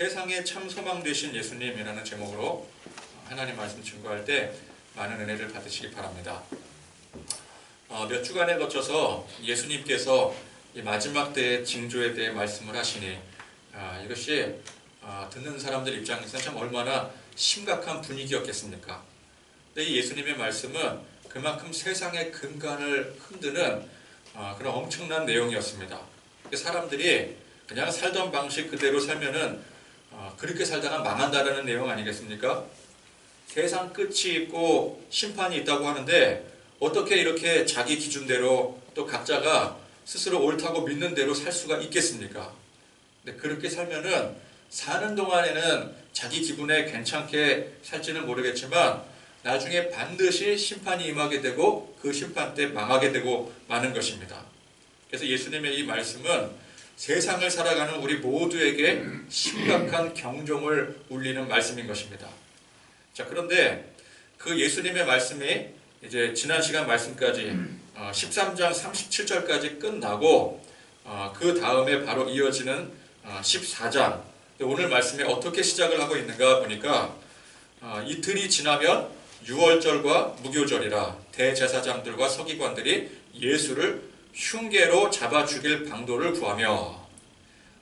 세상의 참 소망 되신 예수님이라는 제목으로 하나님 말씀 증거할 때 많은 은혜를 받으시기 바랍니다. 몇 주간에 거쳐서 예수님께서 이 마지막 때의 징조에 대해 말씀을 하시니 이것이 듣는 사람들 입장에서는 참 얼마나 심각한 분위기였겠습니까? 근데 이 예수님의 말씀은 그만큼 세상의 근간을 흔드는 그런 엄청난 내용이었습니다. 사람들이 그냥 살던 방식 그대로 살면은 그렇게 살다가 망한다라는 내용 아니겠습니까? 세상 끝이 있고 심판이 있다고 하는데 어떻게 이렇게 자기 기준대로 또 각자가 스스로 옳다고 믿는 대로 살 수가 있겠습니까? 근데 그렇게 살면은 사는 동안에는 자기 기분에 괜찮게 살지는 모르겠지만 나중에 반드시 심판이 임하게 되고 그 심판 때 망하게 되고 마는 것입니다. 그래서 예수님의 이 말씀은 세상을 살아가는 우리 모두에게 심각한 경종을 울리는 말씀인 것입니다. 자, 그런데 그 예수님의 말씀이 이제 지난 시간 말씀까지 13장 37절까지 끝나고 그 다음에 바로 이어지는 14장 오늘 말씀이 어떻게 시작을 하고 있는가 보니까 이틀이 지나면 유월절과 무교절이라 대제사장들과 서기관들이 예수를 흉계로 잡아 죽일 방도를 구하며,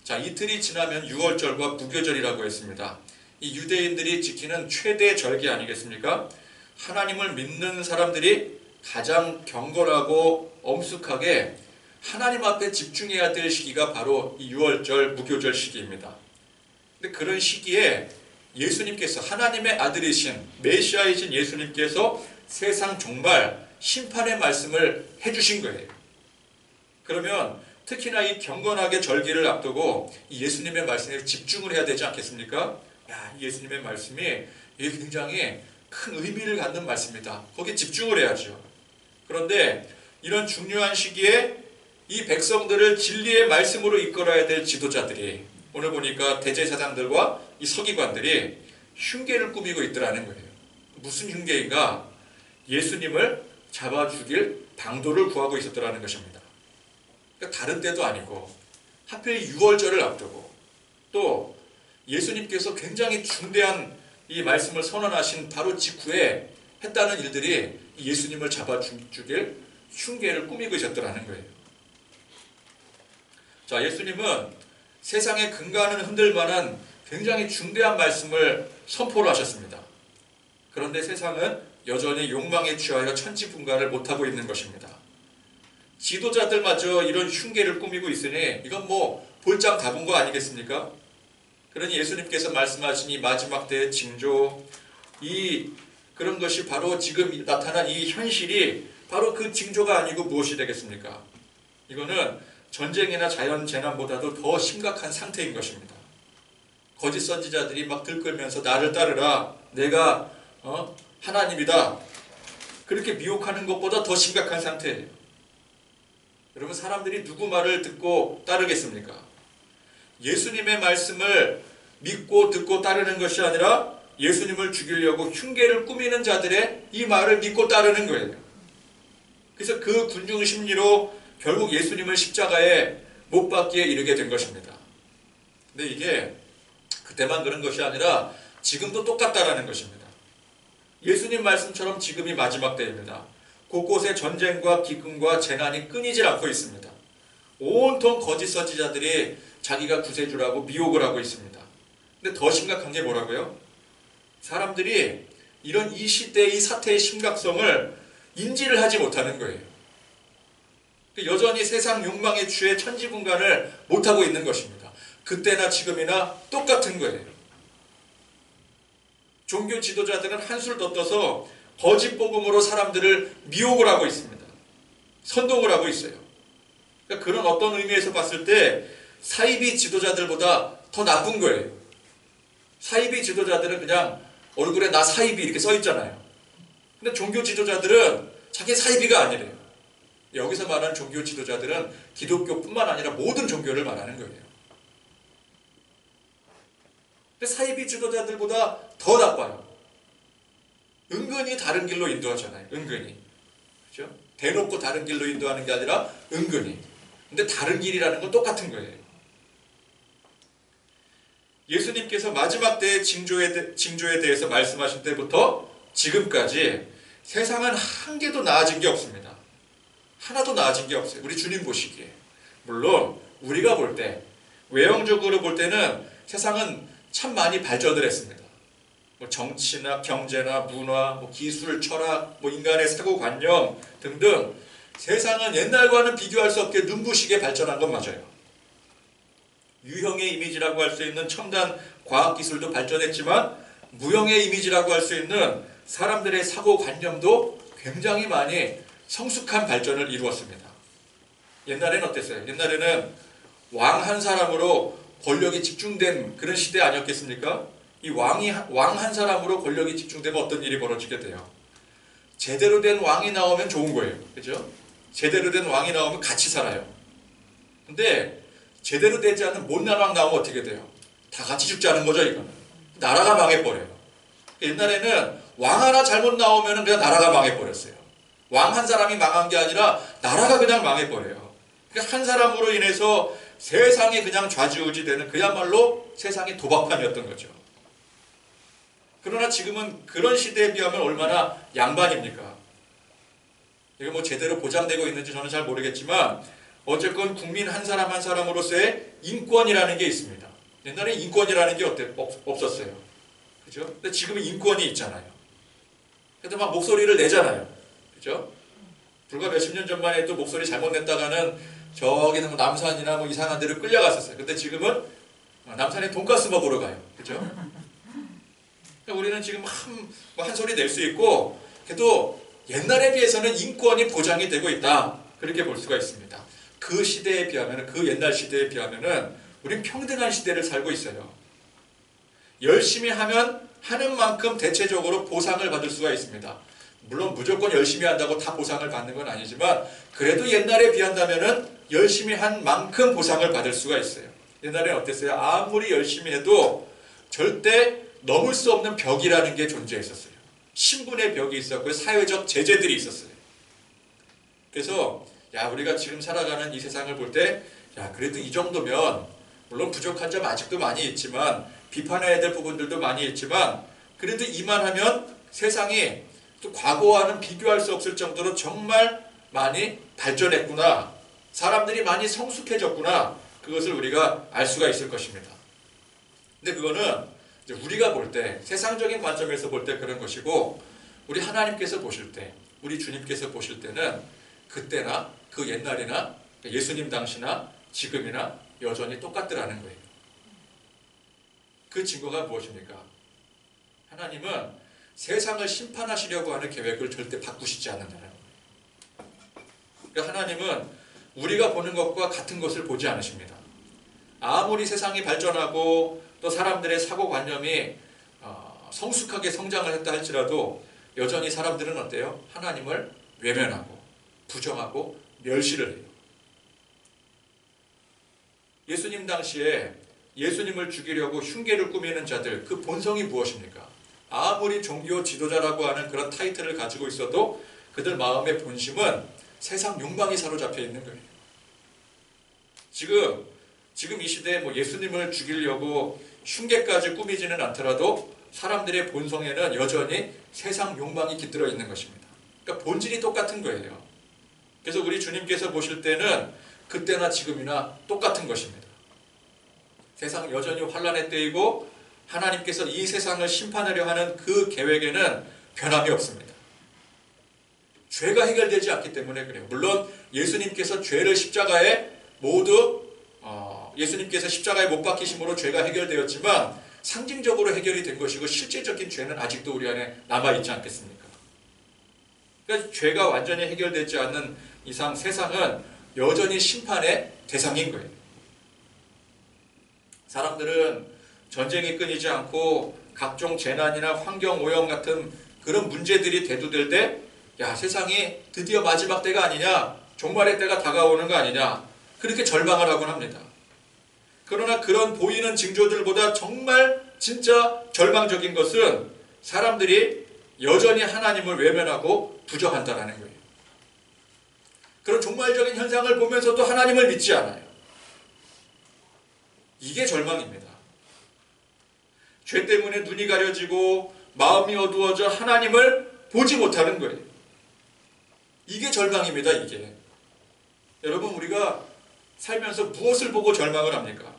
자, 이틀이 지나면 유월절과 무교절이라고 했습니다. 이 유대인들이 지키는 최대 절기 아니겠습니까? 하나님을 믿는 사람들이 가장 경건하고 엄숙하게 하나님 앞에 집중해야 될 시기가 바로 이 유월절, 무교절 시기입니다. 근데 그런 시기에 예수님께서 하나님의 아들이신 메시아이신 예수님께서 세상 종말 심판의 말씀을 해주신 거예요. 그러면 특히나 이 경건하게 절기를 앞두고 이 예수님의 말씀에 집중을 해야 되지 않겠습니까? 예수님의 말씀이 굉장히 큰 의미를 갖는 말씀이다. 거기에 집중을 해야죠. 그런데 이런 중요한 시기에 이 백성들을 진리의 말씀으로 이끌어야 될 지도자들이 오늘 보니까 대제사장들과 이 서기관들이 흉계를 꾸미고 있더라는 거예요. 무슨 흉계인가? 예수님을 잡아 죽일 방도를 구하고 있었더라는 것입니다. 그러니까 다른 때도 아니고 하필 유월절을 앞두고 또 예수님께서 굉장히 중대한 이 말씀을 선언하신 바로 직후에 했다는 일들이 예수님을 잡아 죽일 흉계를 꾸미고 있었더라는 거예요. 자, 예수님은 세상의 근간을 흔들 만한 굉장히 중대한 말씀을 선포를 하셨습니다. 그런데 세상은 여전히 욕망에 취하여 천지분간을 못하고 있는 것입니다. 지도자들마저 이런 흉계를 꾸미고 있으니 이건 뭐 볼장 가본 거 아니겠습니까? 그러니 예수님께서 말씀하신 이 마지막 때의 징조, 그런 것이 바로 지금 나타난 이 현실이 바로 그 징조가 아니고 무엇이 되겠습니까? 이거는 전쟁이나 자연재난보다도 더 심각한 상태인 것입니다. 거짓 선지자들이 막 들끓면서 나를 따르라, 내가 하나님이다, 그렇게 미혹하는 것보다 더 심각한 상태예요. 여러분, 사람들이 누구 말을 듣고 따르겠습니까? 예수님의 말씀을 믿고 듣고 따르는 것이 아니라 예수님을 죽이려고 흉계를 꾸미는 자들의 이 말을 믿고 따르는 거예요. 그래서 그 군중 심리로 결국 예수님을 십자가에 못 박기에 이르게 된 것입니다. 근데 이게 그때만 그런 것이 아니라 지금도 똑같다라는 것입니다. 예수님 말씀처럼 지금이 마지막 때입니다. 곳곳에 전쟁과 기근과 재난이 끊이질 않고 있습니다. 온통 거짓 선지자들이 자기가 구세주라고 미혹을 하고 있습니다. 근데 더 심각한 게 뭐라고요? 사람들이 이런 이 시대의 이 사태의 심각성을 인지를 하지 못하는 거예요. 여전히 세상 욕망에 취해 천지분간을 못하고 있는 것입니다. 그때나 지금이나 똑같은 거예요. 종교 지도자들은 한술 더 떠서 거짓 복음으로 사람들을 미혹을 하고 있습니다. 선동을 하고 있어요. 그러니까 그런 어떤 의미에서 봤을 때 사이비 지도자들보다 더 나쁜 거예요. 사이비 지도자들은 그냥 얼굴에 나 사이비 이렇게 써 있잖아요. 근데 종교 지도자들은 자기 사이비가 아니래요. 여기서 말하는 종교 지도자들은 기독교뿐만 아니라 모든 종교를 말하는 거예요. 근데 사이비 지도자들보다 더 나빠요. 은근히 다른 길로 인도하잖아요. 은근히. 그렇죠? 대놓고 다른 길로 인도하는 게 아니라 은근히. 근데 다른 길이라는 건 똑같은 거예요. 예수님께서 마지막 때의 징조에 대해서 말씀하신 때부터 지금까지 세상은 한 개도 나아진 게 없습니다. 하나도 나아진 게 없어요. 우리 주님 보시기에. 물론 우리가 볼 때, 외형적으로 볼 때는 세상은 참 많이 발전을 했습니다. 뭐 정치나 경제나 문화, 뭐 기술, 철학, 뭐 인간의 사고관념 등등 세상은 옛날과는 비교할 수 없게 눈부시게 발전한 건 맞아요. 유형의 이미지라고 할 수 있는 첨단 과학기술도 발전했지만 무형의 이미지라고 할 수 있는 사람들의 사고관념도 굉장히 많이 성숙한 발전을 이루었습니다. 옛날에는 어땠어요? 옛날에는 왕 한 사람으로 권력이 집중된 그런 시대 아니었겠습니까? 이 왕 한 사람으로 권력이 집중되면 어떤 일이 벌어지게 돼요? 제대로 된 왕이 나오면 좋은 거예요. 그죠? 제대로 된 왕이 나오면 같이 살아요. 근데 제대로 되지 않은 못난 왕 나오면 어떻게 돼요? 다 같이 죽자는 거죠, 이거는. 나라가 망해버려요. 옛날에는 왕 하나 잘못 나오면 그냥 나라가 망해버렸어요. 왕 한 사람이 망한 게 아니라 나라가 그냥 망해버려요. 그러니까 한 사람으로 인해서 세상이 그냥 좌지우지되는 그야말로 세상의 도박판이었던 거죠. 그러나 지금은 그런 시대에 비하면 얼마나 양반입니까? 이게 뭐 제대로 보장되고 있는지 저는 잘 모르겠지만 어쨌건 국민 한 사람 한 사람으로서의 인권이라는 게 있습니다. 옛날에 인권이라는 게 없었어요. 그죠? 근데 지금은 인권이 있잖아요. 그래도 막 목소리를 내잖아요. 그죠? 불과 몇십 년 전만 해도 목소리 잘못 냈다가는 저기는 뭐 남산이나 뭐 이상한 데로 끌려갔었어요. 근데 지금은 남산에 돈가스 먹으러 가요. 그죠? 우리는 지금 한 소리 낼 수 있고, 그래도 옛날에 비해서는 인권이 보장이 되고 있다. 그렇게 볼 수가 있습니다. 그 시대에 비하면, 그 옛날 시대에 비하면은 우린 평등한 시대를 살고 있어요. 열심히 하면 하는 만큼 대체적으로 보상을 받을 수가 있습니다. 물론 무조건 열심히 한다고 다 보상을 받는 건 아니지만 그래도 옛날에 비한다면은 열심히 한 만큼 보상을 받을 수가 있어요. 옛날에는 어땠어요? 아무리 열심히 해도 절대 넘을 수 없는 벽이라는 게 존재했었어요. 신분의 벽이 있었고요. 사회적 제재들이 있었어요. 그래서 우리가 지금 살아가는 이 세상을 볼 때 그래도 이 정도면 물론 부족한 점 아직도 많이 있지만 비판해야 될 부분들도 많이 있지만 그래도 이만하면 세상이 또 과거와는 비교할 수 없을 정도로 정말 많이 발전했구나. 사람들이 많이 성숙해졌구나. 그것을 우리가 알 수가 있을 것입니다. 근데 그거는 이제 우리가 볼 때, 세상적인 관점에서 볼 때 그런 것이고 우리 하나님께서 보실 때, 우리 주님께서 보실 때는 그때나 그 옛날이나 예수님 당시나 지금이나 여전히 똑같더라는 거예요. 그 증거가 무엇입니까? 하나님은 세상을 심판하시려고 하는 계획을 절대 바꾸시지 않는다는 거예요. 그러니까 하나님은 우리가 보는 것과 같은 것을 보지 않으십니다. 아무리 세상이 발전하고 또 사람들의 사고관념이 성숙하게 성장을 했다 할지라도 여전히 사람들은 어때요? 하나님을 외면하고 부정하고 멸시를 해요. 예수님 당시에 예수님을 죽이려고 흉계를 꾸미는 자들, 그 본성이 무엇입니까? 아무리 종교 지도자라고 하는 그런 타이틀을 가지고 있어도 그들 마음의 본심은 세상 욕망이 사로잡혀 있는 거예요. 지금 이 시대에 뭐 예수님을 죽이려고 흉계까지 꾸미지는 않더라도 사람들의 본성에는 여전히 세상 욕망이 깃들어 있는 것입니다. 그러니까 본질이 똑같은 거예요. 그래서 우리 주님께서 보실 때는 그때나 지금이나 똑같은 것입니다. 세상 여전히 환난의 때이고 하나님께서 이 세상을 심판하려 하는 그 계획에는 변함이 없습니다. 죄가 해결되지 않기 때문에 그래요. 물론 예수님께서 죄를 십자가에 모두 예수님께서 십자가에 못 박히심으로 죄가 해결되었지만 상징적으로 해결이 된 것이고 실제적인 죄는 아직도 우리 안에 남아있지 않겠습니까? 그러니까 죄가 완전히 해결되지 않는 이상 세상은 여전히 심판의 대상인 거예요. 사람들은 전쟁이 끊이지 않고 각종 재난이나 환경오염 같은 그런 문제들이 대두될 때 세상이 드디어 마지막 때가 아니냐, 종말의 때가 다가오는 거 아니냐, 그렇게 절망을 하곤 합니다. 그러나 그런 보이는 징조들보다 정말 진짜 절망적인 것은 사람들이 여전히 하나님을 외면하고 부정한다는 거예요. 그런 종말적인 현상을 보면서도 하나님을 믿지 않아요. 이게 절망입니다. 죄 때문에 눈이 가려지고 마음이 어두워져 하나님을 보지 못하는 거예요. 이게 절망입니다. 이게. 여러분, 우리가 살면서 무엇을 보고 절망을 합니까?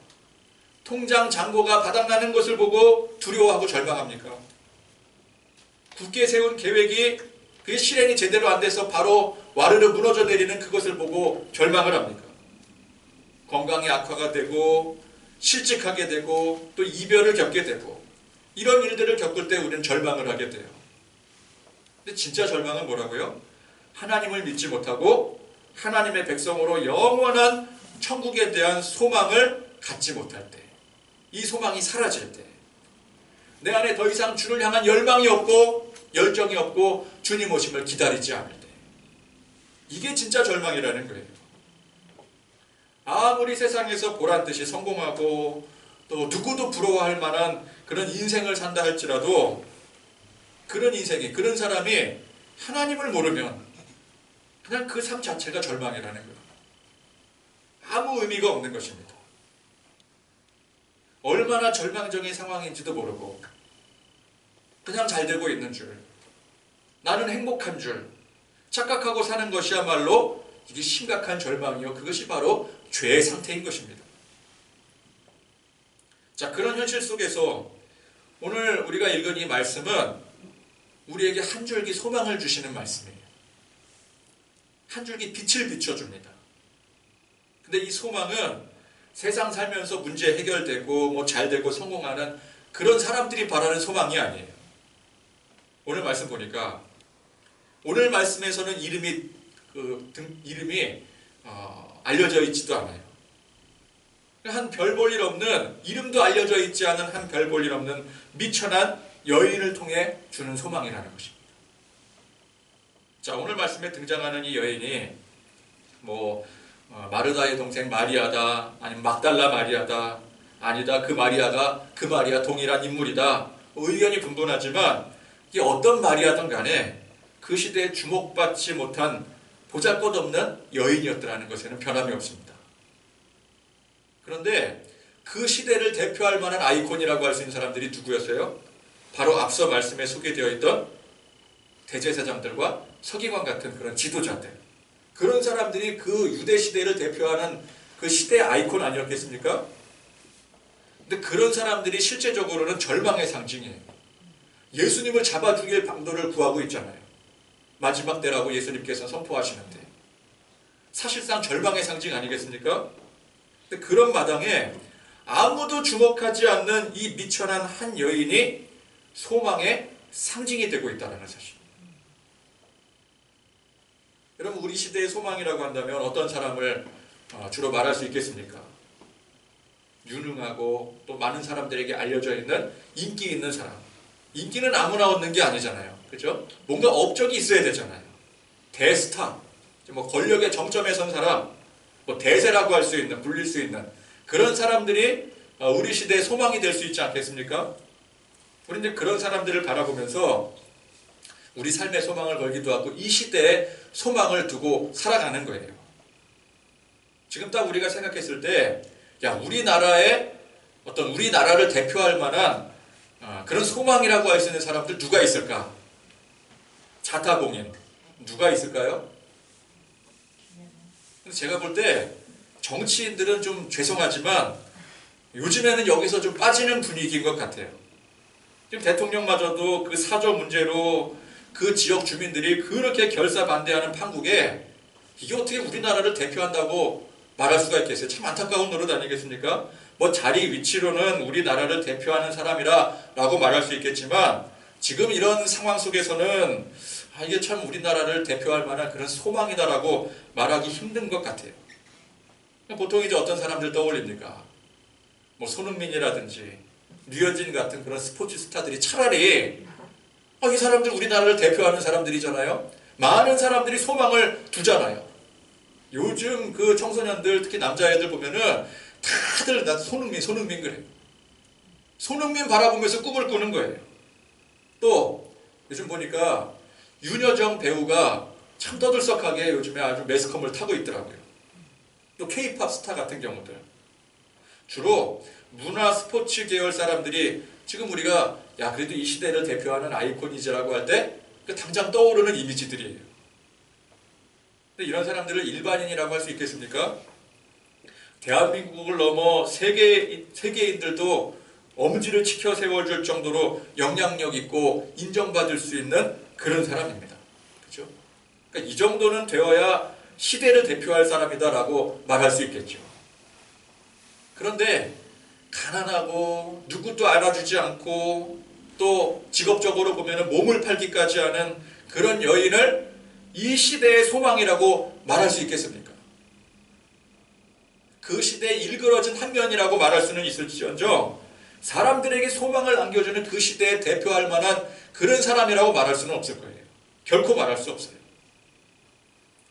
통장 잔고가 바닥나는 것을 보고 두려워하고 절망합니까? 굳게 세운 계획이 그게 실행이 제대로 안 돼서 바로 와르르 무너져 내리는 그것을 보고 절망을 합니까? 건강이 악화가 되고 실직하게 되고 또 이별을 겪게 되고 이런 일들을 겪을 때 우리는 절망을 하게 돼요. 근데 진짜 절망은 뭐라고요? 하나님을 믿지 못하고 하나님의 백성으로 영원한 천국에 대한 소망을 갖지 못할 때, 이 소망이 사라질 때, 내 안에 더 이상 주를 향한 열망이 없고 열정이 없고 주님 오심을 기다리지 않을 때, 이게 진짜 절망이라는 거예요. 아무리 세상에서 보란듯이 성공하고 또 누구도 부러워할 만한 그런 인생을 산다 할지라도 그런 인생이, 그런 사람이 하나님을 모르면 그냥 그 삶 자체가 절망이라는 거예요. 아무 의미가 없는 것입니다. 얼마나 절망적인 상황인지도 모르고 그냥 잘 되고 있는 줄, 나는 행복한 줄 착각하고 사는 것이야말로 이게 심각한 절망이요, 그것이 바로 죄의 상태인 것입니다. 자, 그런 현실 속에서 오늘 우리가 읽은 이 말씀은 우리에게 한 줄기 소망을 주시는 말씀이에요. 한 줄기 빛을 비춰줍니다. 근데 이 소망은 세상 살면서 문제 해결되고 뭐 잘되고 성공하는 그런 사람들이 바라는 소망이 아니에요. 오늘 말씀 보니까 오늘 말씀에서는 이름이 알려져 있지도 않아요. 한 별 볼 일 없는, 이름도 알려져 있지 않은 한 별 볼 일 없는 미천한 여인을 통해 주는 소망이라는 것입니다. 자, 오늘 말씀에 등장하는 이 여인이 마르다의 동생 마리아다, 아니면 막달라 마리아다, 아니다, 그 마리아 동일한 인물이다, 의견이 분분하지만 이게 어떤 마리아든 간에 그 시대에 주목받지 못한 보잘것없는 여인이었더라는 것에는 변함이 없습니다. 그런데 그 시대를 대표할 만한 아이콘이라고 할 수 있는 사람들이 누구였어요? 바로 앞서 말씀에 소개되어 있던 대제사장들과 서기관 같은 그런 지도자들, 그런 사람들이 그 유대 시대를 대표하는 그 시대의 아이콘 아니었겠습니까? 근데 그런 사람들이 실제적으로는 절망의 상징이에요. 예수님을 잡아 죽일 방도를 구하고 있잖아요. 마지막 때라고 예수님께서 선포하시는데 사실상 절망의 상징 아니겠습니까? 근데 그런 마당에 아무도 주목하지 않는 이 미천한 한 여인이 소망의 상징이 되고 있다는 사실. 여러분, 우리 시대의 소망이라고 한다면 어떤 사람을 주로 말할 수 있겠습니까? 유능하고 또 많은 사람들에게 알려져 있는 인기 있는 사람. 인기는 아무나 얻는 게 아니잖아요. 그죠? 뭔가 업적이 있어야 되잖아요. 대스타, 권력의 정점에 선 사람, 대세라고 할 수 있는, 불릴 수 있는 그런 사람들이 우리 시대의 소망이 될 수 있지 않겠습니까? 우리는 그런 사람들을 바라보면서 우리 삶의 소망을 걸기도 하고 이 시대에 소망을 두고 살아가는 거예요. 지금 딱 우리가 생각했을 때, 우리나라의 우리나라를 대표할 만한 그런 소망이라고 할 수 있는 사람들 누가 있을까? 자타공인 누가 있을까요? 제가 볼 때 정치인들은 좀 죄송하지만 요즘에는 여기서 좀 빠지는 분위기인 것 같아요. 지금 대통령마저도 그 사저 문제로 그 지역 주민들이 그렇게 결사반대하는 판국에 이게 어떻게 우리나라를 대표한다고 말할 수가 있겠어요? 참 안타까운 노릇 아니겠습니까? 자리 위치로는 우리나라를 대표하는 사람이라고 말할 수 있겠지만 지금 이런 상황 속에서는 이게 참 우리나라를 대표할 만한 그런 소망이다라고 말하기 힘든 것 같아요. 보통 이제 어떤 사람들 떠올립니까? 손흥민이라든지 류현진 같은 그런 스포츠 스타들이 차라리 이 사람들 우리나라를 대표하는 사람들이잖아요. 많은 사람들이 소망을 두잖아요. 요즘 그 청소년들, 특히 남자애들 보면은 다들 나 손흥민 그래요. 손흥민 바라보면서 꿈을 꾸는 거예요. 또 요즘 보니까 윤여정 배우가 참 떠들썩하게 요즘에 아주 매스컴을 타고 있더라고요. 또 K-팝 스타 같은 경우들. 주로 문화 스포츠 계열 사람들이 지금 우리가 야 그래도 이 시대를 대표하는 아이콘이지라고 할 때 당장 떠오르는 이미지들이에요. 근데 이런 사람들을 일반인이라고 할 수 있겠습니까? 대한민국을 넘어 세계인들도 엄지를 치켜 세워줄 정도로 영향력 있고 인정받을 수 있는 그런 사람입니다. 그렇죠? 그러니까 이 정도는 되어야 시대를 대표할 사람이다라고 말할 수 있겠죠. 그런데 가난하고 누구도 알아주지 않고 또 직업적으로 보면 몸을 팔기까지 하는 그런 여인을 이 시대의 소망이라고 말할 수 있겠습니까? 그 시대에 일그러진 한 면이라고 말할 수는 있을지언정 사람들에게 소망을 안겨주는 그 시대에 대표할 만한 그런 사람이라고 말할 수는 없을 거예요. 결코 말할 수 없어요.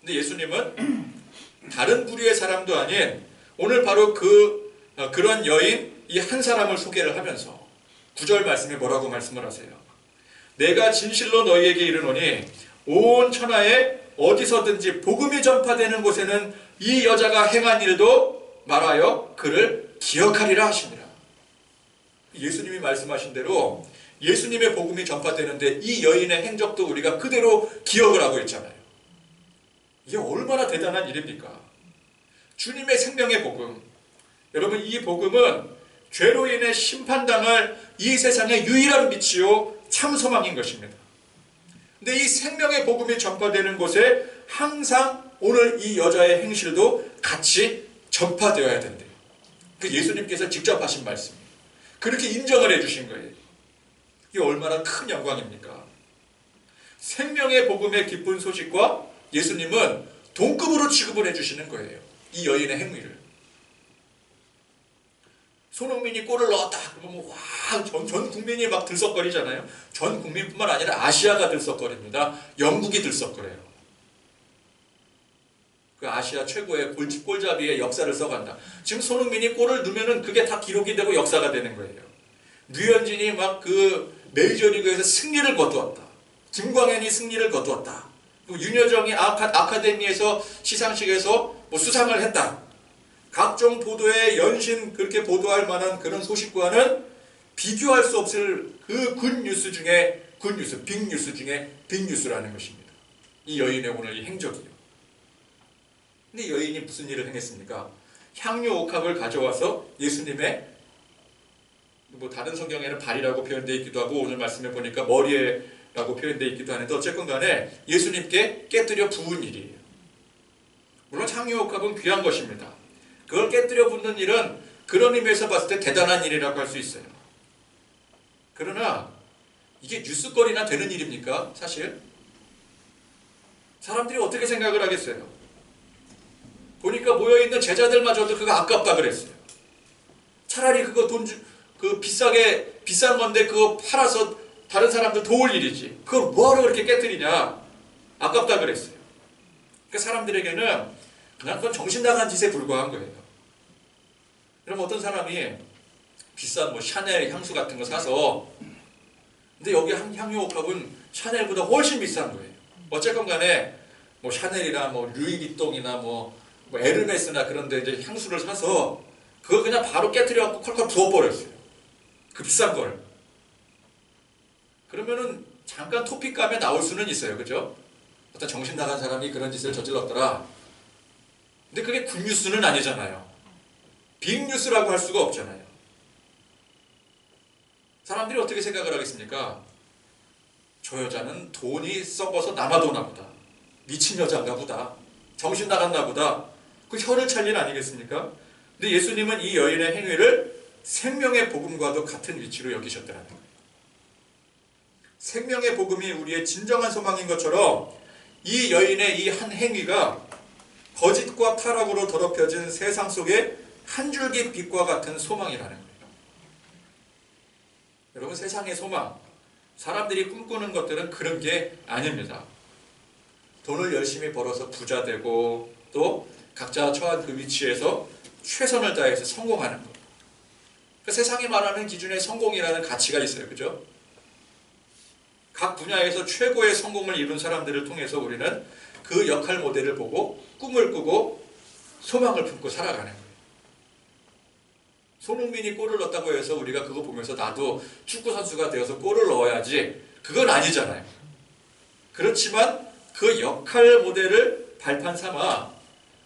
근데 예수님은 다른 부류의 사람도 아닌 오늘 바로 그런 여인 이 한 사람을 소개를 하면서 9절 말씀에 뭐라고 말씀을 하세요? 내가 진실로 너희에게 이르노니 온 천하에 어디서든지 복음이 전파되는 곳에는 이 여자가 행한 일도 말하여 그를 기억하리라 하시니라. 예수님이 말씀하신 대로 예수님의 복음이 전파되는데 이 여인의 행적도 우리가 그대로 기억을 하고 있잖아요. 이게 얼마나 대단한 일입니까? 주님의 생명의 복음. 여러분 이 복음은 죄로 인해 심판당할 이 세상의 유일한 빛이요 참 소망인 것입니다. 근데 이 생명의 복음이 전파되는 곳에 항상 오늘 이 여자의 행실도 같이 전파되어야 된대요. 그 예수님께서 직접 하신 말씀이에요. 그렇게 인정을 해주신 거예요. 이게 얼마나 큰 영광입니까? 생명의 복음의 기쁜 소식과 예수님은 동급으로 취급을 해주시는 거예요. 이 여인의 행위를. 손흥민이 골을 넣었다 그러면 와, 전 국민이 막 들썩거리잖아요. 전 국민뿐만 아니라 아시아가 들썩거립니다. 영국이 들썩거려요. 그 아시아 최고의 골잡이의 역사를 써간다. 지금 손흥민이 골을 넣으면은 그게 다 기록이 되고 역사가 되는 거예요. 류현진이 막 그 메이저리그에서 승리를 거두었다. 김광현이 승리를 거두었다. 윤여정이 아카데미에서 시상식에서 뭐 수상을 했다. 각종 보도에 연신 그렇게 보도할 만한 그런 소식과는 비교할 수 없을 그 굿뉴스 중에 굿뉴스, 빅뉴스 중에 빅뉴스라는 것입니다. 이 여인의 오늘 이 행적이요. 근데 여인이 무슨 일을 행했습니까? 향유 옥합을 가져와서 예수님의 뭐 다른 성경에는 발이라고 표현되어 있기도 하고 오늘 말씀해 보니까 머리에라고 표현되어 있기도 하는데 어쨌건 간에 예수님께 깨뜨려 부은 일이에요. 물론 향유 옥합은 귀한 것입니다. 그걸 깨뜨려 붓는 일은 그런 의미에서 봤을 때 대단한 일이라고 할 수 있어요. 그러나 이게 뉴스거리나 되는 일입니까? 사실 사람들이 어떻게 생각을 하겠어요? 보니까 모여있는 제자들마저도 그거 아깝다 그랬어요. 차라리 그거 비싼 건데 그거 팔아서 다른 사람들 도울 일이지. 그걸 뭐하러 그렇게 깨뜨리냐? 아깝다 그랬어요. 그러니까 사람들에게는 그냥 그건 정신 나간 짓에 불과한 거예요. 그럼 어떤 사람이 비싼 뭐 샤넬 향수 같은 거 사서 근데 여기 향유 옥합은 샤넬보다 훨씬 비싼 거예요. 어쨌건 간에 뭐 샤넬이나 뭐 루이비통이나 뭐 에르메스나 그런 데 이제 향수를 사서 그걸 그냥 바로 깨뜨려 갖고 컬컬 부어버렸어요. 그 비싼 걸. 그러면은 잠깐 토픽감에 나올 수는 있어요. 그죠? 어떤 정신 나간 사람이 그런 짓을 저질렀더라. 근데 그게 굿뉴스는 아니잖아요. 빅뉴스라고 할 수가 없잖아요. 사람들이 어떻게 생각을 하겠습니까? 저 여자는 돈이 썩어서 남아도나 보다. 미친 여자인가 보다. 정신 나갔나 보다. 그 혀를 찰 일 아니겠습니까? 근데 예수님은 이 여인의 행위를 생명의 복음과도 같은 위치로 여기셨더라는 거예요. 생명의 복음이 우리의 진정한 소망인 것처럼 이 여인의 이 한 행위가 거짓과 타락으로 더럽혀진 세상 속에 한 줄기 빛과 같은 소망이라는 거예요. 여러분 세상의 소망, 사람들이 꿈꾸는 것들은 그런 게 아닙니다. 돈을 열심히 벌어서 부자 되고 또 각자 처한 그 위치에서 최선을 다해서 성공하는 것. 그 세상이 말하는 기준에 성공이라는 가치가 있어요. 그죠? 각 분야에서 최고의 성공을 이룬 사람들을 통해서 우리는 그 역할 모델을 보고 꿈을 꾸고 소망을 품고 살아가는 거예요. 손흥민이 골을 넣었다고 해서 우리가 그거 보면서 나도 축구 선수가 되어서 골을 넣어야지, 그건 아니잖아요. 그렇지만 그 역할 모델을 발판 삼아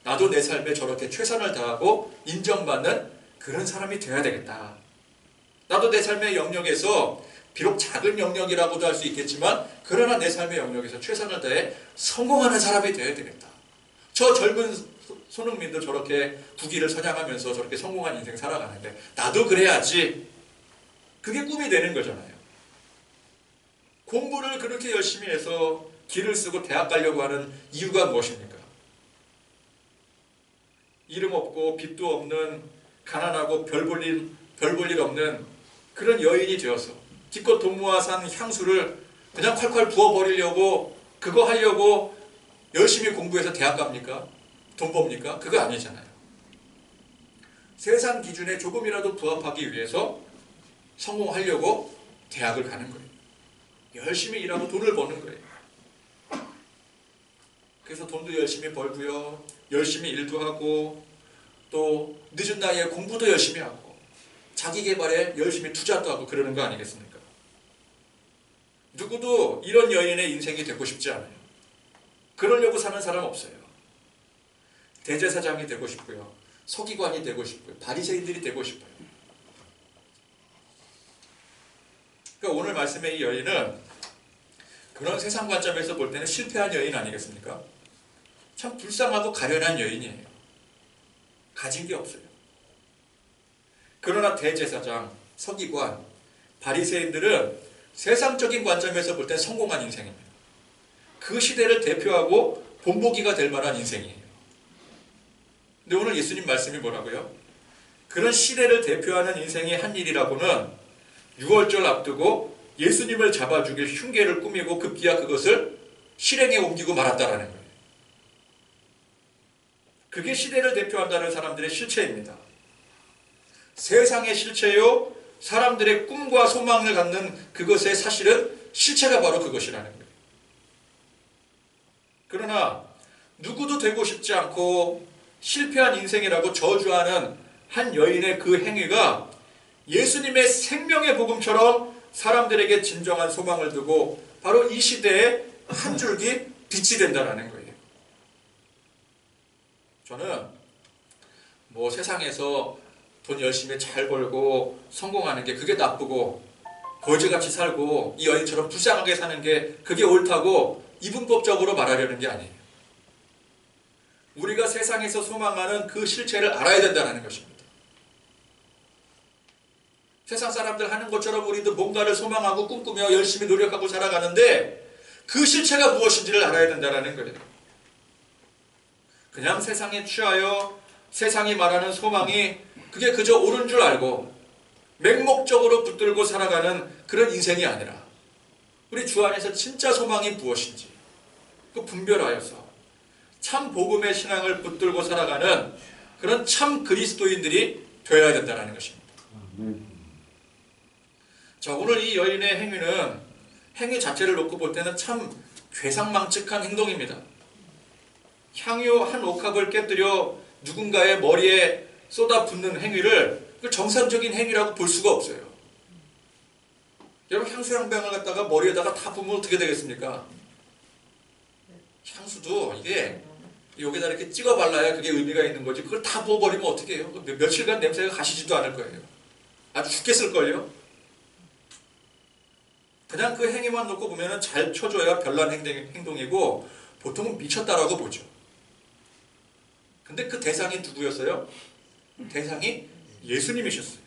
나도 내 삶에 저렇게 최선을 다하고 인정받는 그런 사람이 되어야 되겠다. 나도 내 삶의 영역에서 비록 작은 영역이라고도 할 수 있겠지만 그러나 내 삶의 영역에서 최선을 다해 성공하는 사람이 되어야 되겠다. 저 젊은 손흥민도 저렇게 국위를 선양하면서 저렇게 성공한 인생 살아가는데 나도 그래야지. 그게 꿈이 되는 거잖아요. 공부를 그렇게 열심히 해서 길을 쓰고 대학 가려고 하는 이유가 무엇입니까? 이름 없고 빚도 없는 가난하고 별 볼 일 없는 그런 여인이 되어서 기껏 돈 모아 산 향수를 그냥 콸콸 부어버리려고, 그거 하려고 열심히 공부해서 대학 갑니까? 돈 법니까? 그거 아니잖아요. 세상 기준에 조금이라도 부합하기 위해서 성공하려고 대학을 가는 거예요. 열심히 일하고 돈을 버는 거예요. 그래서 돈도 열심히 벌고요, 열심히 일도 하고, 또 늦은 나이에 공부도 열심히 하고 자기 개발에 열심히 투자도 하고 그러는 거 아니겠습니까? 누구도 이런 여인의 인생이 되고 싶지 않아요. 그러려고 사는 사람 없어요. 대제사장이 되고 싶고요, 서기관이 되고 싶고요, 바리새인들이 되고 싶어요. 그러니까 오늘 말씀의 이 여인은 그런 세상 관점에서 볼 때는 실패한 여인 아니겠습니까? 참 불쌍하고 가련한 여인이에요. 가진 게 없어요. 그러나 대제사장, 서기관, 바리새인들은 세상적인 관점에서 볼 때 성공한 인생입니다. 그 시대를 대표하고 본보기가 될 만한 인생이에요. 근데 오늘 예수님 말씀이 뭐라고요? 그런 시대를 대표하는 인생의 한 일이라고는 6월절 앞두고 예수님을 잡아 죽일 흉계를 꾸미고 급기야 그것을 실행에 옮기고 말았다라는 거예요. 그게 시대를 대표한다는 사람들의 실체입니다. 세상의 실체요, 사람들의 꿈과 소망을 갖는 그것의 사실은 실체가 바로 그것이라는 거예요. 그러나 누구도 되고 싶지 않고 실패한 인생이라고 저주하는 한 여인의 그 행위가 예수님의 생명의 복음처럼 사람들에게 진정한 소망을 두고 바로 이 시대에 한 줄기 빛이 된다는 거예요. 저는 뭐 세상에서 돈 열심히 잘 벌고 성공하는 게 그게 나쁘고 거지같이 살고 이 여인처럼 불쌍하게 사는 게 그게 옳다고 이분법적으로 말하려는 게 아니에요. 우리가 세상에서 소망하는 그 실체를 알아야 된다는 것입니다. 세상 사람들 하는 것처럼 우리도 뭔가를 소망하고 꿈꾸며 열심히 노력하고 살아가는데 그 실체가 무엇인지를 알아야 된다는 거예요. 그냥 세상에 취하여 세상이 말하는 소망이 그게 그저 옳은 줄 알고 맹목적으로 붙들고 살아가는 그런 인생이 아니라 우리 주 안에서 진짜 소망이 무엇인지 그 분별하여서 참 복음의 신앙을 붙들고 살아가는 그런 참 그리스도인들이 되어야 된다는 것입니다. 자, 오늘 이 여인의 행위는 행위 자체를 놓고 볼 때는 참 괴상망측한 행동입니다. 향유 한 옥합을 깨뜨려 누군가의 머리에 쏟아붓는 행위를 정상적인 행위라고 볼 수가 없어요. 여러분, 향수 한 병을 갖다가 머리에다가 다 부으면 어떻게 되겠습니까? 향수도 이게 여기다 이렇게 찍어 발라야 그게 의미가 있는 거지, 그걸 다 부어버리면 어떻게 해요? 며칠간 냄새가 가시지도 않을 거예요. 아주 죽겠을걸요? 그냥 그 행위만 놓고 보면 잘 쳐줘야 별난 행동이고 보통은 미쳤다라고 보죠. 근데 그 대상이 누구였어요? 대상이 예수님이셨어요.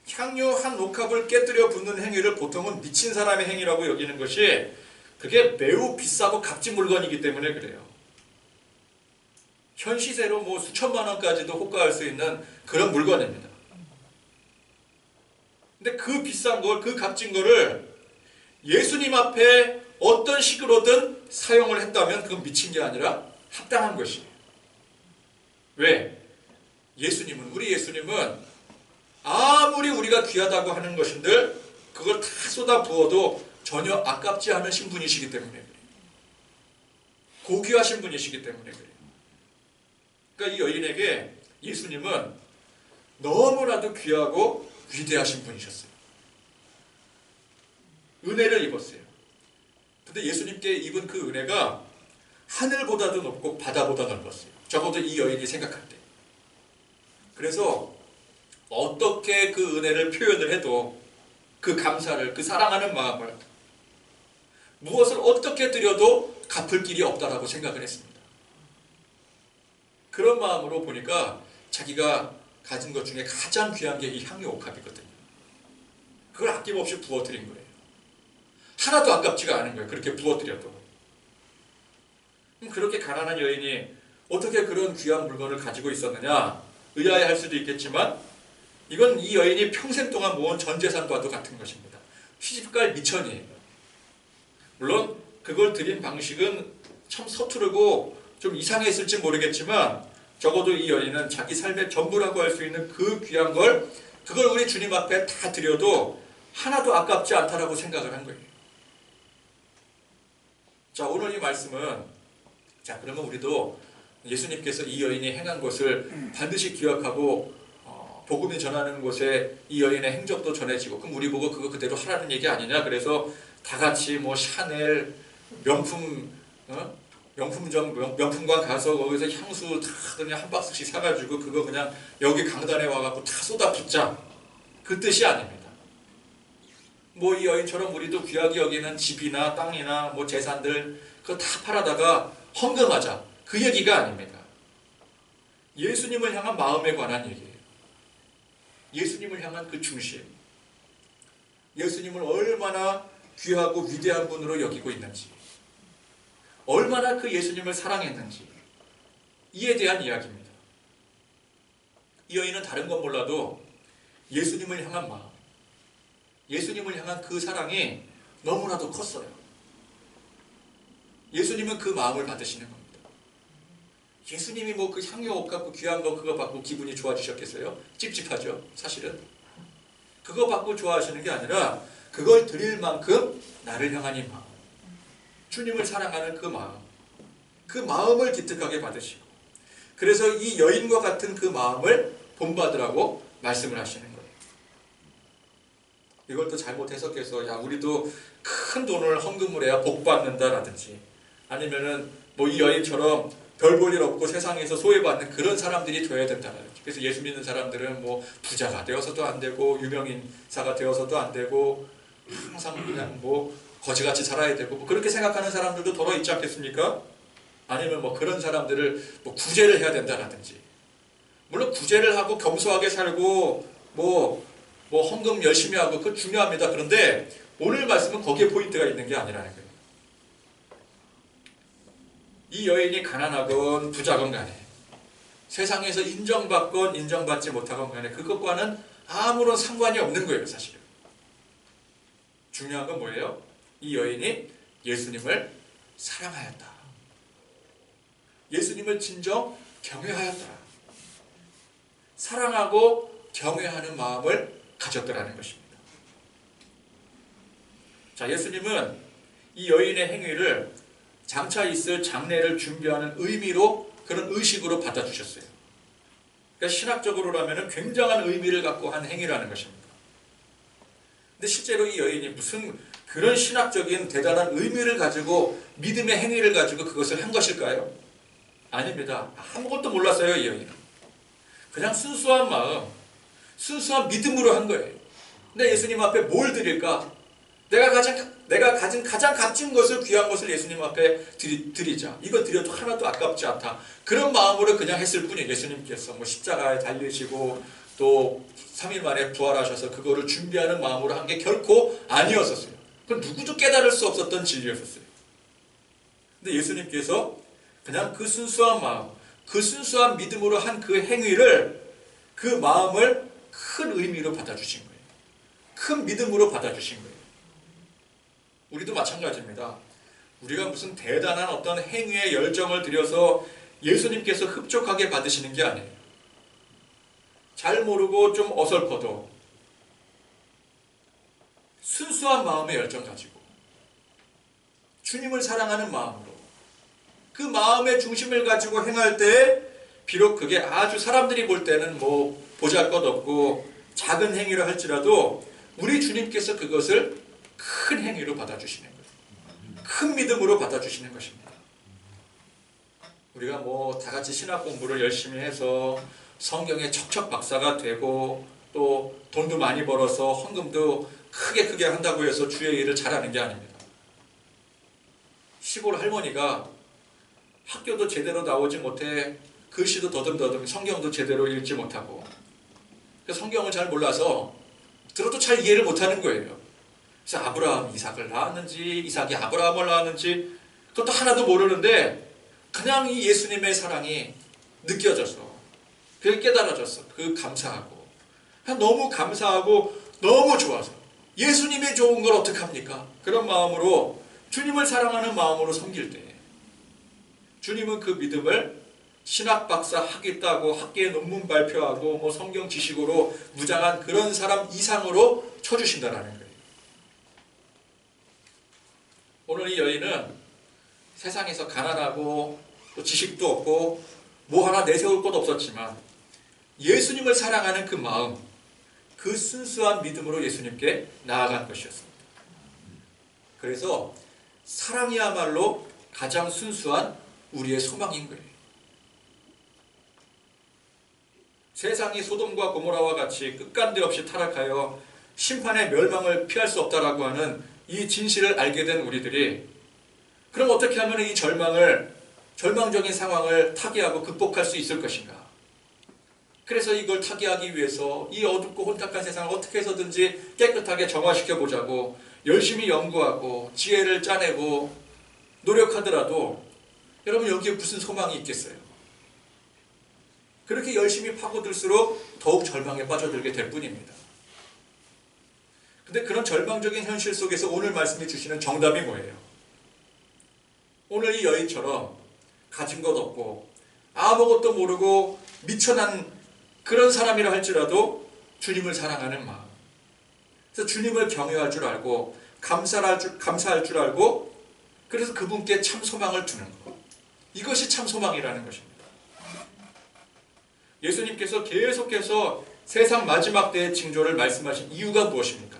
향유 한 옥합을 깨뜨려 붓는 행위를 보통은 미친 사람의 행위라고 여기는 것이 그게 매우 비싸고 값진 물건이기 때문에 그래요. 현 시세로 뭐 수천만 원까지도 호가할 수 있는 그런 물건입니다. 근데 그 비싼 걸, 그 값진 거를 예수님 앞에 어떤 식으로든 사용을 했다면 그건 미친 게 아니라 합당한 것이에요. 왜? 우리 예수님은 아무리 우리가 귀하다고 하는 것인들 그걸 다 쏟아 부어도 전혀 아깝지 않은 신분이시기 때문에 그래요. 고귀하신 분이시기 때문에 그래요. 그러니까 이 여인에게 예수님은 너무나도 귀하고 위대하신 분이셨어요. 은혜를 입었어요. 근데 예수님께 입은 그 은혜가 하늘보다도 높고 바다보다 넓었어요. 적어도 이 여인이 생각할 때. 그래서 어떻게 그 은혜를 표현을 해도 그 감사를, 그 사랑하는 마음을 무엇을 어떻게 드려도 갚을 길이 없다라고 생각을 했습니다. 그런 마음으로 보니까 자기가 가진 것 중에 가장 귀한 게 이 향유 옥합이거든요. 그걸 아낌없이 부어드린 거예요. 하나도 아깝지가 않은 거예요. 그렇게 부어드려도. 그렇게 가난한 여인이 어떻게 그런 귀한 물건을 가지고 있었느냐 의아해할 수도 있겠지만 이건 이 여인이 평생 동안 모은 전 재산과도 같은 것입니다. 시집갈 미천이에요. 물론 그걸 드린 방식은 참 서투르고 좀 이상했을지 모르겠지만 적어도 이 여인은 자기 삶의 전부라고 할 수 있는 그 귀한 걸 그걸 우리 주님 앞에 다 드려도 하나도 아깝지 않다라고 생각을 한 거예요. 자, 오늘 이 말씀은 자, 그러면 우리도 예수님께서 이 여인이 행한 것을 반드시 기억하고 복음이 전하는 곳에 이 여인의 행적도 전해지고 그럼 우리 보고 그거 그대로 하라는 얘기 아니냐. 그래서 다 같이 뭐 샤넬 명품관 가서 거기서 향수 다 그냥 한 박스씩 사가지고 그거 그냥 여기 강단에 와갖고 다 쏟아붓자. 그 뜻이 아닙니다. 뭐 이 여인처럼 우리도 귀하게 여기는 집이나 땅이나 뭐 재산들 그거 다 팔아다가 헌금하자. 그 얘기가 아닙니다. 예수님을 향한 마음에 관한 얘기예요. 예수님을 향한 그 중심. 예수님을 얼마나 귀하고 위대한 분으로 여기고 있는지. 얼마나 그 예수님을 사랑했는지. 이에 대한 이야기입니다. 이 여인은 다른 건 몰라도 예수님을 향한 마음. 예수님을 향한 그 사랑이 너무나도 컸어요. 예수님은 그 마음을 받으시는 겁니다. 예수님이 뭐 그 향유 옷 갖고 귀한 거 그거 받고 기분이 좋아지셨겠어요? 찝찝하죠, 사실은. 그거 받고 좋아하시는 게 아니라 그걸 드릴 만큼 나를 향한 이 마음, 주님을 사랑하는 그 마음, 그 마음을 기특하게 받으시고 그래서 이 여인과 같은 그 마음을 본받으라고 말씀을 하시는 거예요. 이걸 또 잘못 해석해서 야 우리도 큰 돈을 헌금을 해야 복 받는다라든지 아니면은 뭐 이 여인처럼 별 볼 일 없고 세상에서 소외받는 그런 사람들이 되어야 된다라든지. 그래서 예수 믿는 사람들은 뭐 부자가 되어서도 안 되고 유명인사가 되어서도 안 되고 항상 그냥 뭐 거지같이 살아야 되고 뭐 그렇게 생각하는 사람들도 더러 있지 않겠습니까? 아니면 뭐 그런 사람들을 뭐 구제를 해야 된다라든지. 물론 구제를 하고 겸손하게 살고 뭐 헌금 열심히 하고 그거 중요합니다. 그런데 오늘 말씀은 거기에 포인트가 있는 게 아니라는 거예요. 이 여인이 가난하건 부자건 간에 세상에서 인정받건 인정받지 못하건 간에 그것과는 아무런 상관이 없는 거예요. 사실은. 중요한 건 뭐예요? 이 여인이 예수님을 사랑하였다. 예수님을 진정 경외하였다. 사랑하고 경외하는 마음을 가졌더라는 것입니다. 자, 예수님은 이 여인의 행위를 장차 있을 장례를 준비하는 의미로 그런 의식으로 받아주셨어요. 그러니까 신학적으로라면 굉장한 의미를 갖고 한 행위라는 것입니다. 근데 실제로 이 여인이 무슨 그런 신학적인 대단한 의미를 가지고 믿음의 행위를 가지고 그것을 한 것일까요? 아닙니다. 아무것도 몰랐어요. 이 여인은. 그냥 순수한 마음, 순수한 믿음으로 한 거예요. 근데 예수님 앞에 뭘 드릴까? 내가 가진 가장 값진 것을 귀한 것을 예수님 앞에 드리자. 이거 드려도 하나도 아깝지 않다. 그런 마음으로 그냥 했을 뿐이에요. 예수님께서 뭐 십자가에 달리시고 또 3일 만에 부활하셔서 그거를 준비하는 마음으로 한 게 결코 아니었었어요. 그건 누구도 깨달을 수 없었던 진리였었어요. 근데 예수님께서 그냥 그 순수한 마음, 그 순수한 믿음으로 한 그 행위를 그 마음을 큰 의미로 받아주신 거예요. 큰 믿음으로 받아주신 거예요. 우리도 마찬가지입니다. 우리가 무슨 대단한 어떤 행위에 열정을 들여서 예수님께서 흡족하게 받으시는 게 아니에요. 잘 모르고 좀 어설퍼도 순수한 마음의 열정 가지고 주님을 사랑하는 마음으로 그 마음의 중심을 가지고 행할 때 비록 그게 아주 사람들이 볼 때는 뭐 보잘것없고 작은 행위를 할지라도 우리 주님께서 그것을 큰 행위로 받아주시는 거예요. 큰 믿음으로 받아주시는 것입니다. 우리가 뭐 다 같이 신학 공부를 열심히 해서 성경의 척척 박사가 되고 또 돈도 많이 벌어서 헌금도 크게 한다고 해서 주의 일을 잘하는 게 아닙니다. 시골 할머니가 학교도 제대로 나오지 못해 글씨도 더듬더듬 성경도 제대로 읽지 못하고 성경을 잘 몰라서 들어도 잘 이해를 못하는 거예요. 그래서 아브라함이 이삭을 낳았는지 이삭이 아브라함을 낳았는지 그것도 하나도 모르는데 그냥 이 예수님의 사랑이 느껴져서 그게 깨달아졌어. 그 감사하고 너무 감사하고 너무 좋아서 예수님이 좋은 걸 어떡합니까? 그런 마음으로 주님을 사랑하는 마음으로 섬길 때 주님은 그 믿음을 신학 박사 학위 따고 학계에 논문 발표하고 뭐 성경 지식으로 무장한 그런 사람 이상으로 쳐주신다라는 거예요. 오늘 이 여인은 세상에서 가난하고 또 지식도 없고 뭐 하나 내세울 것도 없었지만 예수님을 사랑하는 그 마음, 그 순수한 믿음으로 예수님께 나아간 것이었습니다. 그래서 사랑이야말로 가장 순수한 우리의 소망인 거예요. 세상이 소돔과 고모라와 같이 끝간데 없이 타락하여 심판의 멸망을 피할 수 없다라고 하는 이 진실을 알게 된 우리들이 그럼 어떻게 하면 이 절망적인 상황을 타개하고 극복할 수 있을 것인가? 그래서 이걸 타개하기 위해서 이 어둡고 혼탁한 세상을 어떻게 해서든지 깨끗하게 정화시켜 보자고 열심히 연구하고 지혜를 짜내고 노력하더라도 여러분 여기에 무슨 소망이 있겠어요? 그렇게 열심히 파고들수록 더욱 절망에 빠져들게 될 뿐입니다. 근데 그런 절망적인 현실 속에서 오늘 말씀해 주시는 정답이 뭐예요? 오늘 이 여인처럼 가진 것 없고 아무것도 모르고 미천한 그런 사람이라 할지라도 주님을 사랑하는 마음, 그래서 주님을 경외할 줄 알고 감사할 줄 알고 그래서 그분께 참 소망을 두는 것, 이것이 참 소망이라는 것입니다. 예수님께서 계속해서 세상 마지막 때의 징조를 말씀하신 이유가 무엇입니까?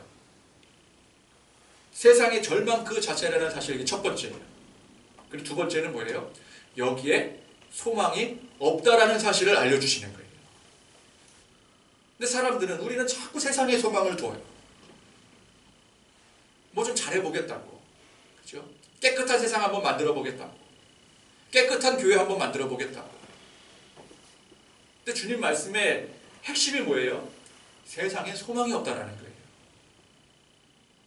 세상의 절망 그 자체라는 사실이 첫 번째예요. 그리고 두 번째는 뭐예요? 여기에 소망이 없다라는 사실을 알려주시는 거예요. 근데 사람들은 우리는 자꾸 세상에 소망을 둬요. 뭐 좀 잘해보겠다고, 그죠? 깨끗한 세상 한번 만들어 보겠다고, 깨끗한 교회 한번 만들어 보겠다고. 근데 주님 말씀의 핵심이 뭐예요? 세상에 소망이 없다라는 거예요.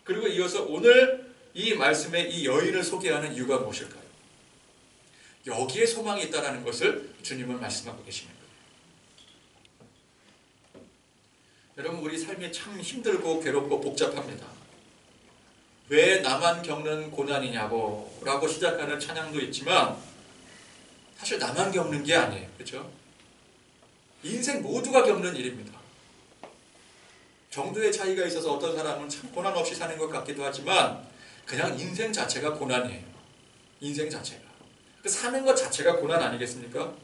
그리고 이어서 오늘 이 말씀의 이 여인을 소개하는 이유가 무엇일까요? 여기에 소망이 있다는 것을 주님은 말씀하고 계시는 거예요. 여러분 우리 삶이 참 힘들고 괴롭고 복잡합니다. 왜 나만 겪는 고난이냐고 라고 시작하는 찬양도 있지만 사실 나만 겪는 게 아니에요. 그렇죠? 인생 모두가 겪는 일입니다. 정도의 차이가 있어서 어떤 사람은 참 고난 없이 사는 것 같기도 하지만 그냥 인생 자체가 고난이에요. 인생 자체가. 사는 것 자체가 고난 아니겠습니까?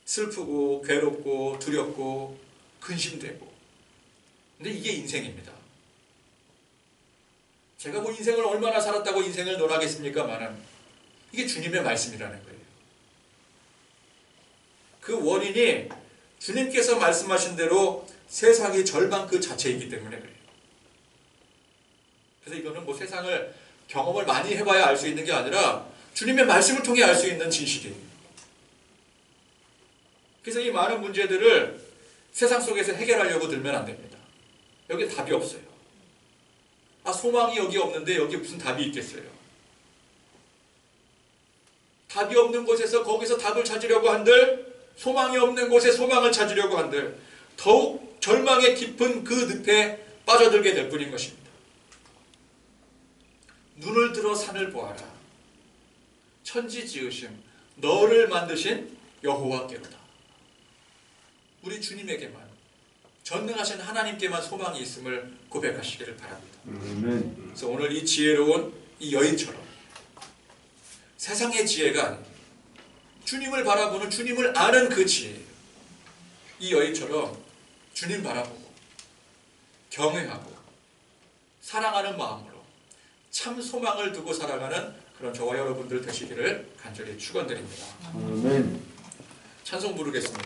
슬프고 괴롭고 두렵고 근심되고. 근데 이게 인생입니다. 제가 뭐 인생을 얼마나 살았다고 인생을 논하겠습니까마는 이게 주님의 말씀이라는 거예요. 그 원인이 주님께서 말씀하신 대로 세상의 절망 그 자체이기 때문에 그래요. 그래서 이거는 뭐 세상을 경험을 많이 해봐야 알 수 있는 게 아니라 주님의 말씀을 통해 알 수 있는 진실이에요. 그래서 이 많은 문제들을 세상 속에서 해결하려고 들면 안 됩니다. 여기 답이 없어요. 소망이 여기 없는데 여기 무슨 답이 있겠어요? 답이 없는 곳에서 거기서 답을 찾으려고 한들, 소망이 없는 곳에 소망을 찾으려고 한들 더욱 절망의 깊은 그 늪에 빠져들게 될 뿐인 것입니다. 눈을 들어 산을 보아라. 천지 지으심 너를 만드신 여호와께로다. 우리 주님에게만, 전능하신 하나님께만 소망이 있음을 고백하시기를 바랍니다. 그래서 오늘 이 지혜로운 이 여인처럼 세상의 지혜가 아니라 주님을 바라보는, 주님을 아는 그 지혜, 이 여인처럼 주님 바라보고 경외하고 사랑하는 마음으로 참 소망을 두고 살아가는 그런 저와 여러분들 되시기를 간절히 축원드립니다. 아멘. 찬송 부르겠습니다.